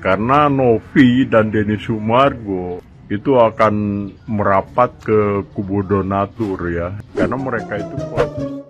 karena Novi dan Denny Sumargo itu akan merapat ke kubu donatur ya, karena mereka itu konsisten.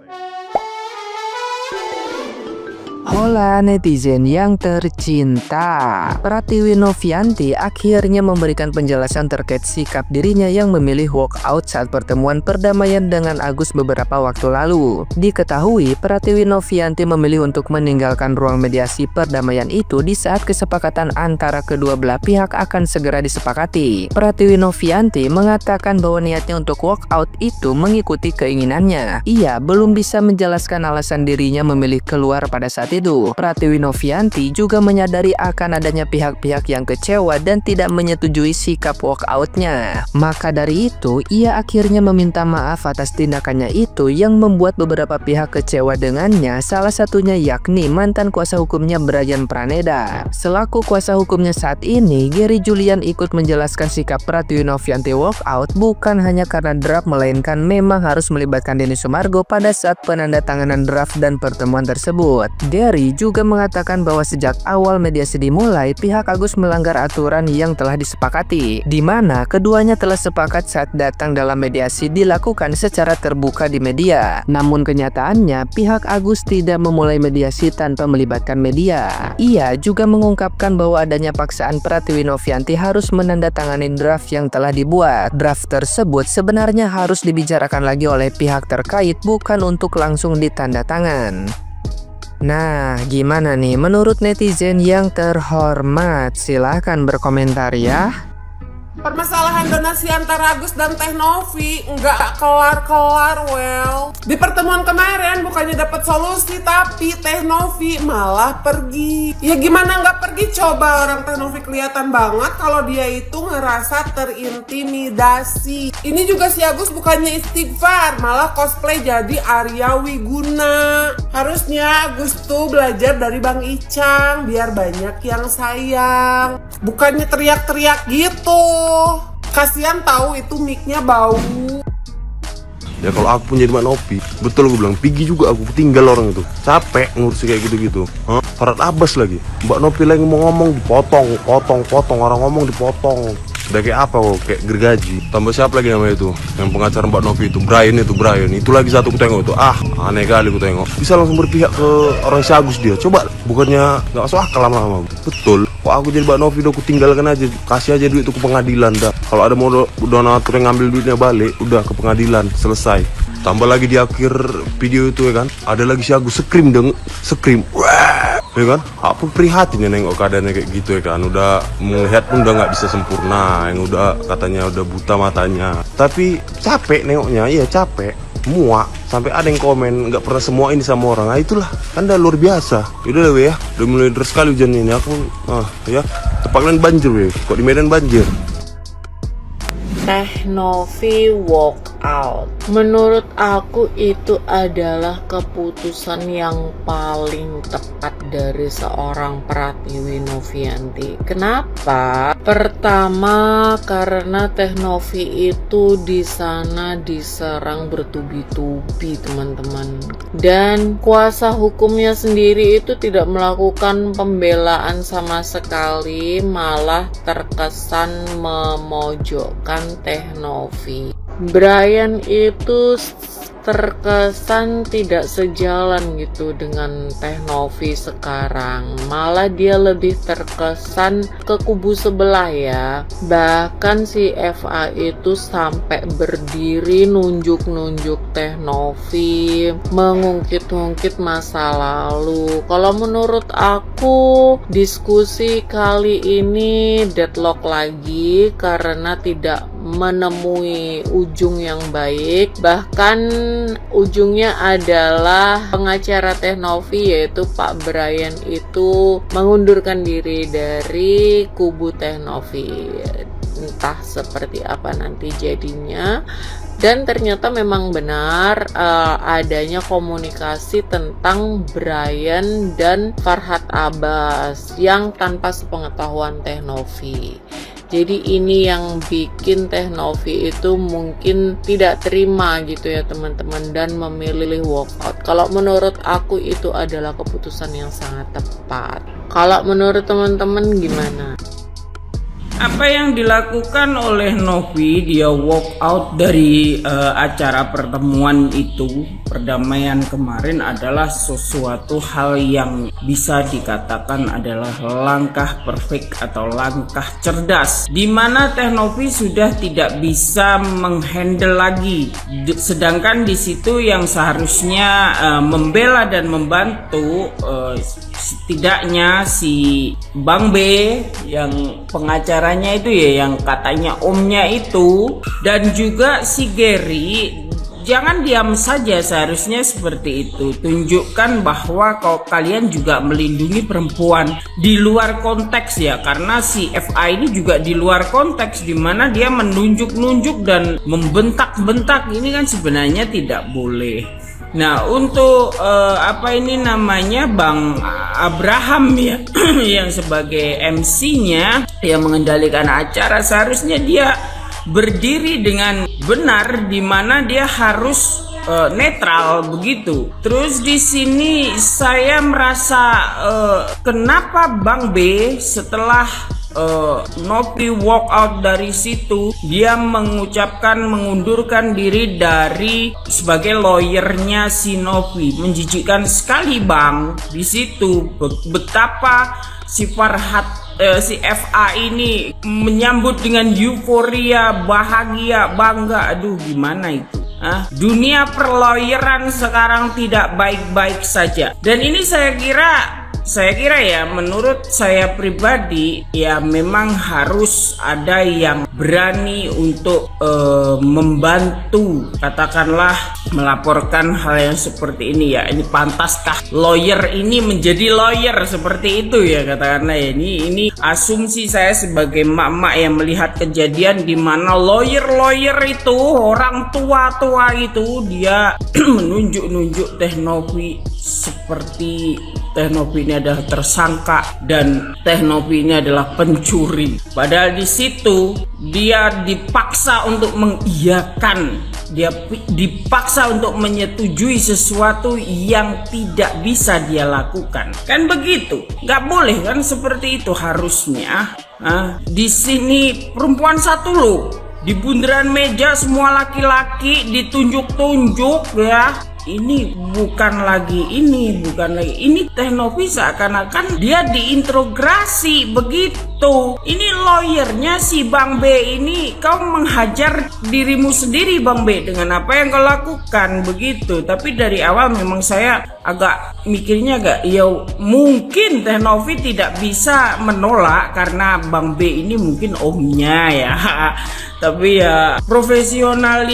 Hola netizen yang tercinta, Pratiwi Novianti akhirnya memberikan penjelasan terkait sikap dirinya yang memilih walkout saat pertemuan perdamaian dengan Agus beberapa waktu lalu. Diketahui Pratiwi Novianti memilih untuk meninggalkan ruang mediasi perdamaian itu di saat kesepakatan antara kedua belah pihak akan segera disepakati. Pratiwi Novianti mengatakan bahwa niatnya untuk walkout itu mengikuti keinginannya. Ia belum bisa menjelaskan alasan dirinya memilih keluar pada saat itu. Pratiwi Novianti juga menyadari akan adanya pihak-pihak yang kecewa dan tidak menyetujui sikap walkoutnya. Maka dari itu, ia akhirnya meminta maaf atas tindakannya itu yang membuat beberapa pihak kecewa dengannya, salah satunya yakni mantan kuasa hukumnya Brian Praneda. Selaku kuasa hukumnya saat ini, Gary Julian ikut menjelaskan sikap Pratiwi Novianti walkout bukan hanya karena draft, melainkan memang harus melibatkan Denny Sumargo pada saat penandatanganan draft dan pertemuan tersebut. Gary juga mengatakan bahwa sejak awal mediasi dimulai, pihak Agus melanggar aturan yang telah disepakati, di mana keduanya telah sepakat saat datang dalam mediasi dilakukan secara terbuka di media. Namun kenyataannya, pihak Agus tidak memulai mediasi tanpa melibatkan media. Ia juga mengungkapkan bahwa adanya paksaan Pratiwi Novianti harus menandatangani draft yang telah dibuat. Draft tersebut sebenarnya harus dibicarakan lagi oleh pihak terkait, bukan untuk langsung ditandatangan. Nah, gimana nih menurut netizen yang terhormat? Silahkan berkomentar ya. Permasalahan donasi antara Agus dan Teh Novi nggak kelar-kelar, Di pertemuan kemarin bukannya dapat solusi, tapi Teh Novi malah pergi. Ya gimana nggak pergi coba, orang Teh Novi kelihatan banget kalau dia itu ngerasa terintimidasi. Ini juga si Agus bukannya istighfar, malah cosplay jadi Arya Wiguna. Harusnya Agus tuh belajar dari Bang Icang biar banyak yang sayang. Bukannya teriak-teriak gitu. Kasian tahu itu mic-nya bau. Ya kalau aku pun jadi Mbak Novi, betul gue bilang, pergi juga aku, tinggal orang itu. Capek ngurusi kayak gitu-gitu. Farhad Abbas lagi, Mbak Novi lagi mau ngomong dipotong, orang ngomong dipotong. Udah kayak apa kok, kayak gergaji. Tambah siapa lagi namanya itu, yang pengacara Mbak Novi itu, Brian. Itu lagi satu ku tengok itu, aneh kali ku tengok. Bisa langsung berpihak ke orang si Agus dia. Coba, bukannya gak masuk akal lama-lama. Betul, kok aku jadi Mbak Novi, udah ku tinggalkan aja. Kasih aja duit itu ke pengadilan dah. Kalau ada mau donatur yang ngambil duitnya balik, udah ke pengadilan, selesai. Tambah lagi di akhir video itu ya kan, ada lagi si Agus scream, ya kan, aku prihatin ya nengok keadaannya kayak gitu ya kan. Udah melihat pun udah nggak bisa sempurna, yang udah katanya udah buta matanya. Tapi capek nengoknya, iya capek, muak. Sampai ada yang komen nggak pernah semua ini sama orang. Nah itulah, kan udah luar biasa. Yaudah ya, udah mulai deras sekali hujan ini. Aku ya tepaknya banjir kok di Medan banjir. Teh Novi walk out. Menurut aku itu adalah keputusan yang paling tepat dari seorang Pratiwi Novianti. Kenapa? Pertama, karena Teh Novi itu di sana diserang bertubi-tubi, teman-teman. Dan kuasa hukumnya sendiri itu tidak melakukan pembelaan sama sekali, malah terkesan memojokkan Teh Novi. Brian itu terkesan tidak sejalan gitu dengan Teh Novi sekarang, malah dia lebih terkesan ke kubu sebelah ya. Bahkan si FA itu sampai berdiri nunjuk-nunjuk Teh Novi, mengungkit-ungkit masa lalu. Kalau menurut aku diskusi kali ini deadlock lagi karena tidak menemui ujung yang baik. Bahkan ujungnya adalah pengacara Teh Novi yaitu Pak Brian itu mengundurkan diri dari kubu Teh Novi. Entah seperti apa nanti jadinya. Dan ternyata memang benar adanya komunikasi tentang Brian dan Farhad Abbas yang tanpa sepengetahuan Teh Novi. Jadi ini yang bikin Teh Novi itu mungkin tidak terima gitu ya teman-teman, dan memilih walkout. Kalau menurut aku itu adalah keputusan yang sangat tepat. Kalau menurut teman-teman gimana? Apa yang dilakukan oleh Novi, dia walk out dari acara pertemuan itu, perdamaian kemarin, adalah sesuatu hal yang bisa dikatakan adalah langkah perfect atau langkah cerdas, dimana Teh Novi sudah tidak bisa menghandle lagi. Sedangkan di situ yang seharusnya membela dan membantu setidaknya si Bang B yang pengacaranya itu ya, yang katanya omnya itu, dan juga si Gary. Jangan diam saja, seharusnya seperti itu. Tunjukkan bahwa kalian juga melindungi perempuan di luar konteks ya, karena si FA ini juga di luar konteks, dimana dia menunjuk-nunjuk dan membentak-bentak. Ini kan sebenarnya tidak boleh. Nah, untuk apa ini namanya, Bang Abraham ya yang sebagai MC-nya yang mengendalikan acara, seharusnya dia berdiri dengan benar, di mana dia harus netral begitu. Terus di sini saya merasa kenapa Bang B setelah Novi walk out dari situ, dia mengundurkan diri dari sebagai lawyernya si Novi. Menjijikkan sekali Bang. Di situ betapa si Farhat si FA ini menyambut dengan euforia, bahagia, bangga. Aduh, gimana itu? Dunia perlawyeran sekarang tidak baik-baik saja. Dan ini saya kira ya, menurut saya pribadi ya, memang harus ada yang berani untuk membantu, katakanlah melaporkan hal yang seperti ini ya. Ini pantaskah lawyer ini menjadi lawyer seperti itu ya, katakanlah ya. Ini asumsi saya sebagai emak-emak yang melihat kejadian di mana lawyer itu, orang tua-tua itu, dia menunjuk-nunjuk Teh Novi seperti Teh Novi ini adalah tersangka dan Teh Novi ini adalah pencuri. Padahal di situ dia dipaksa untuk mengiyakan, dia dipaksa untuk menyetujui sesuatu yang tidak bisa dia lakukan. Kan begitu? Nggak boleh kan seperti itu harusnya. Di sini perempuan satu loh, di bundaran meja semua laki-laki ditunjuk-tunjuk ya. Ini bukan lagi ini Teh Novi seakan-akan dia diintrogasi begitu. Ini lawyernya si Bang B ini, kau menghajar dirimu sendiri Bang B dengan apa yang kau lakukan begitu. Tapi dari awal memang saya agak mikirnya ya mungkin Teh Novi tidak bisa menolak karena Bang B ini mungkin omnya ya. Tapi ya profesional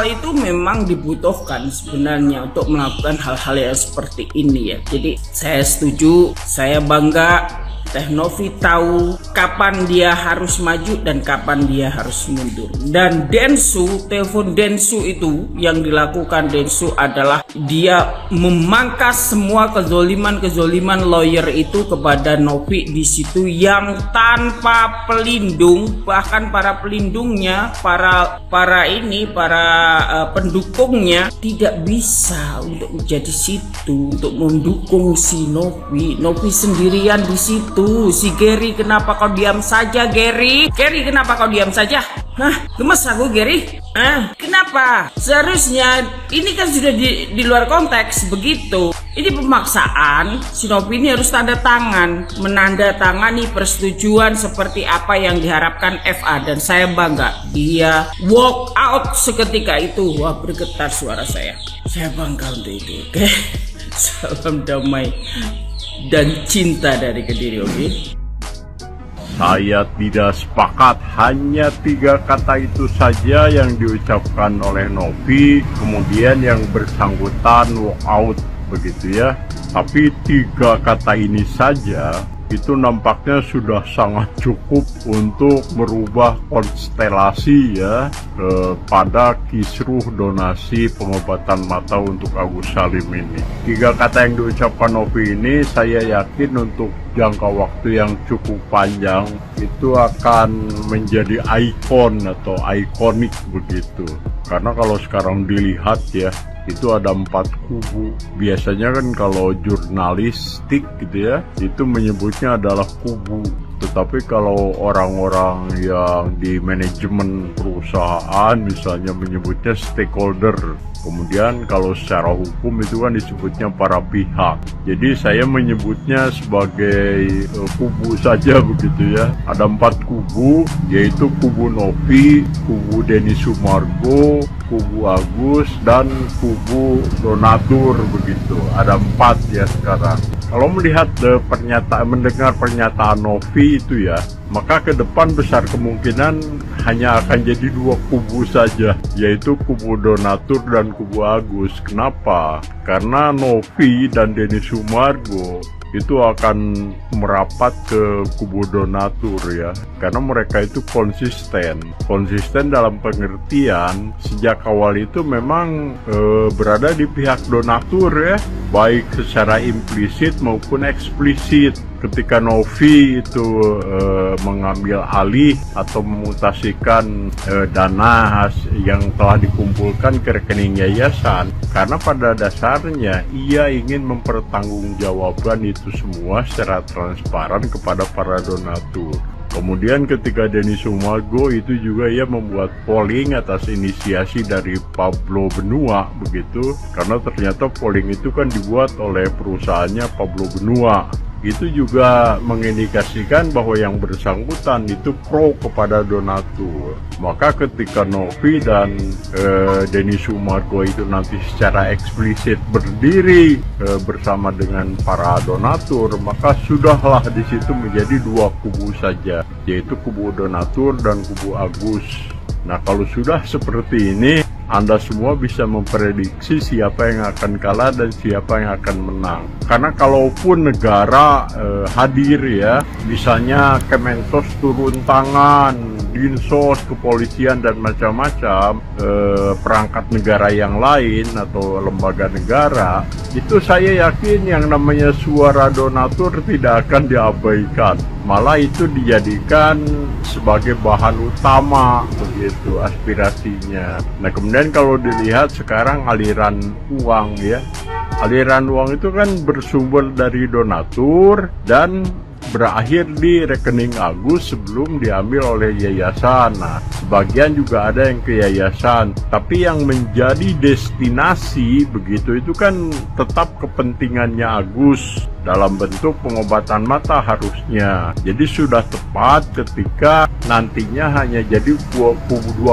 itu memang dibutuhkan sebenarnya untuk melakukan hal-hal yang seperti ini ya. Jadi saya setuju, saya bangga Teh Novi tahu kapan dia harus maju dan kapan dia harus mundur. Dan telepon Densu itu yang dilakukan Densu adalah dia memangkas semua kezoliman lawyer itu kepada Novi di situ, yang tanpa pelindung, bahkan para pelindungnya, para pendukungnya tidak bisa untuk menjadi situ untuk mendukung si Novi. Novi sendirian di situ. Si Gary, kenapa kau diam saja Gary? Gary, kenapa kau diam saja? Gemes aku Gary. Kenapa? Seharusnya ini kan sudah di luar konteks begitu. Ini pemaksaan. Si Novi ini harus tanda tangan, menandatangani persetujuan seperti apa yang diharapkan FA, dan saya bangga dia walk out seketika itu. Wah, bergetar suara saya. Saya bangga untuk itu. Oke. Salam damai dan cinta dari Kediri, oke? Saya tidak sepakat, hanya 3 kata itu saja yang diucapkan oleh Novi, kemudian yang bersangkutan walk out begitu ya. Tapi 3 kata ini saja itu nampaknya sudah sangat cukup untuk merubah konstelasi ya pada kisruh donasi pengobatan mata untuk Agus Salim ini. 3 kata yang diucapkan Novi ini saya yakin untuk jangka waktu yang cukup panjang itu akan menjadi ikon atau ikonik begitu. Karena kalau sekarang dilihat ya, itu ada 4 kubu. Biasanya kan kalau jurnalistik gitu ya, itu menyebutnya adalah kubu. Tetapi kalau orang-orang yang di manajemen perusahaan misalnya menyebutnya stakeholder. Kemudian kalau secara hukum itu kan disebutnya para pihak. Jadi saya menyebutnya sebagai kubu saja begitu ya. Ada 4 kubu, yaitu kubu Novi, kubu Denny Sumargo, kubu Agus, dan kubu donatur begitu. Ada 4 ya sekarang. Kalau melihat mendengar pernyataan Novi itu ya, maka ke depan besar kemungkinan hanya akan jadi 2 kubu saja, yaitu kubu donatur dan kubu Agus. Kenapa? Karena Novi dan Denny Sumargo itu akan merapat ke kubu donatur ya, karena mereka itu konsisten dalam pengertian sejak awal itu memang berada di pihak donatur ya, baik secara implisit maupun eksplisit. Ketika Novi itu mengambil alih atau memutasikan dana yang telah dikumpulkan ke rekening yayasan, karena pada dasarnya ia ingin mempertanggungjawabkan itu semua secara transparan kepada para donatur. Kemudian ketika Denny Sumargo itu juga ia membuat polling atas inisiasi dari Pablo Benua begitu, karena ternyata polling itu kan dibuat oleh perusahaannya Pablo Benua. Itu juga mengindikasikan bahwa yang bersangkutan itu pro kepada donatur. Maka ketika Novi dan Denny Sumargo itu nanti secara eksplisit berdiri bersama dengan para donatur, maka sudahlah di situ menjadi 2 kubu saja, yaitu kubu donatur dan kubu Agus. Nah, kalau sudah seperti ini, Anda semua bisa memprediksi siapa yang akan kalah dan siapa yang akan menang. Karena kalaupun negara hadir ya, misalnya Kemensos turun tangan, Dinsos, kepolisian dan macam-macam perangkat negara yang lain atau lembaga negara, itu saya yakin yang namanya suara donatur tidak akan diabaikan. Malah itu dijadikan sebagai bahan utama begitu aspirasinya. Nah, kemudian kalau dilihat sekarang aliran uang ya, aliran uang itu kan bersumber dari donatur dan berakhir di rekening Agus sebelum diambil oleh yayasan. Nah, sebagian juga ada yang ke yayasan, tapi yang menjadi destinasi begitu itu kan tetap kepentingannya Agus dalam bentuk pengobatan mata harusnya. Jadi sudah tepat ketika nantinya hanya jadi 2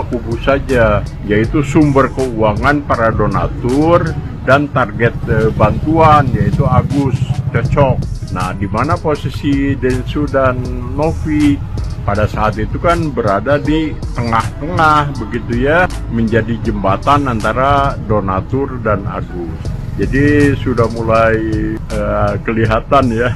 kubu saja, yaitu sumber keuangan para donatur dan target bantuan yaitu Agus. Cocok. Nah, di mana posisi Densu dan Novi pada saat itu kan berada di tengah-tengah begitu ya, menjadi jembatan antara donatur dan Agus. Jadi sudah mulai kelihatan ya,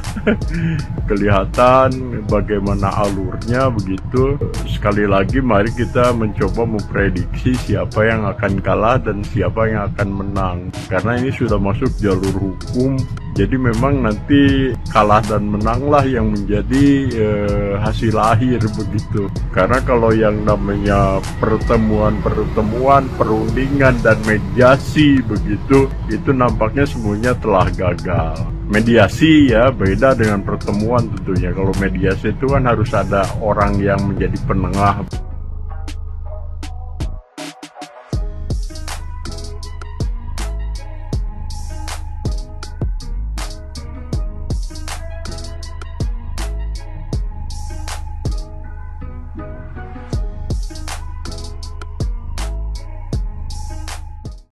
kelihatan bagaimana alurnya begitu. Sekali lagi mari kita mencoba memprediksi siapa yang akan kalah dan siapa yang akan menang. Karena ini sudah masuk jalur hukum, jadi memang nanti kalah dan menanglah yang menjadi hasil akhir begitu. Karena kalau yang namanya pertemuan, perundingan dan mediasi begitu, itu nampaknya semuanya telah gagal. Mediasi ya beda dengan pertemuan tentunya. Kalau mediasi itu kan harus ada orang yang menjadi penengah.